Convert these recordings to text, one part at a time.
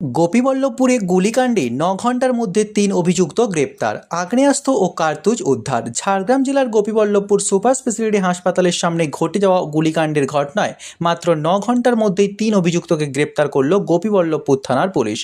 গোপীবল্লভপুরে গুলিকাণ্ডে ৯ ঘণ্টার মধ্যে ৩ অভিযুক্ত গ্রেপ্তার। আগ্নেয়াস্ত্র ও কার্তুজ উদ্ধার। ঝাড়গ্রাম জেলার গোপীবল্লভপুর সুপার স্পেশালিটি হাসপাতালের সামনে ঘটে যাওয়া গুলিকাণ্ডের ঘটনায় মাত্র ৯ ঘণ্টার মধ্যেই ৩ অভিযুক্তকে গ্রেপ্তার করল গোপীবল্লভপুর থানার পুলিশ।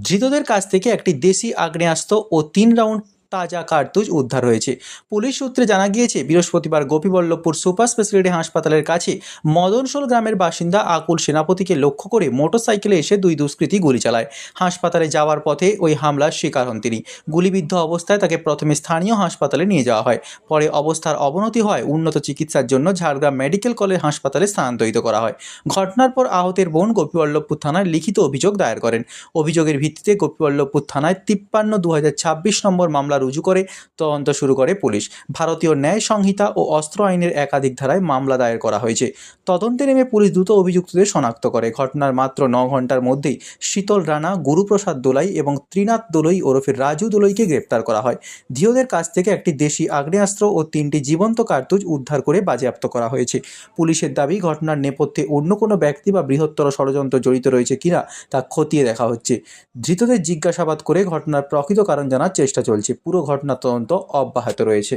ধৃতদের কাছ থেকে একটি দেশি আগ্নেয়াস্ত্র ও ৩ রাউন্ড তাজা কার্তুজ উদ্ধার হয়েছে। পুলিশ সূত্রে জানা গিয়েছে, বৃহস্পতিবার গোপীবল্লভপুর সুপার স্পেশালিটি হাসপাতালের কাছে মদনশোল গ্রামের বাসিন্দা আকুল সেনাপতিকে লক্ষ্য করে মোটরসাইকেলে এসে দুই দুষ্কৃতী গুলি চালায়। হাসপাতালে যাওয়ার পথে ওই হামলার শিকার হন তিনি। গুলিবিদ্ধ অবস্থায় তাকে প্রথমে স্থানীয় হাসপাতালে নিয়ে যাওয়া হয়। পরে অবস্থার অবনতি হয় উন্নত চিকিৎসার জন্য ঝাড়গ্রাম মেডিকেল কলেজ হাসপাতালে স্থানান্তরিত করা হয়। ঘটনার পর আহতের বোন গোপীবল্লভপুর থানায় লিখিত অভিযোগ দায়ের করেন। অভিযোগের ভিত্তিতে গোপীবল্লভপুর থানায় 53/2026 নম্বর মামলা রুজু করে তদন্ত শুরু করে পুলিশ। ভারতীয় ন্যায় সংহিতা ও অস্ত্র আইনের একাধিক ধারায় মামলা দায়ের করা হয়েছে। তদন্তে নেমে পুলিশ দ্রুত অভিযুক্তদের শনাক্ত করে। ঘটনার মাত্র ৯ ঘণ্টার মধ্যেই শীতল রানা, গুরুপ্রসাদ দোলাই এবং ত্রিনাথ দোলই ওরফে রাজু দোলইকে গ্রেপ্তার করা হয়। ধৃতদের কাছ থেকে একটি দেশি আগ্নেয়াস্ত্র ও ৩টি জীবন্ত কার্তুজ উদ্ধার করে বাজেয়াপ্ত করা হয়েছে। পুলিশের দাবি, ঘটনার নেপথ্যে অন্য কোনো ব্যক্তি বা বৃহত্তর ষড়যন্ত্র জড়িত রয়েছে কিনা তা খতিয়ে দেখা হচ্ছে। ধৃতদের জিজ্ঞাসাবাদ করে ঘটনার প্রকৃত কারণ জানার চেষ্টা চলছে। পুরো ঘটনার তদন্ত অব্যাহত রয়েছে।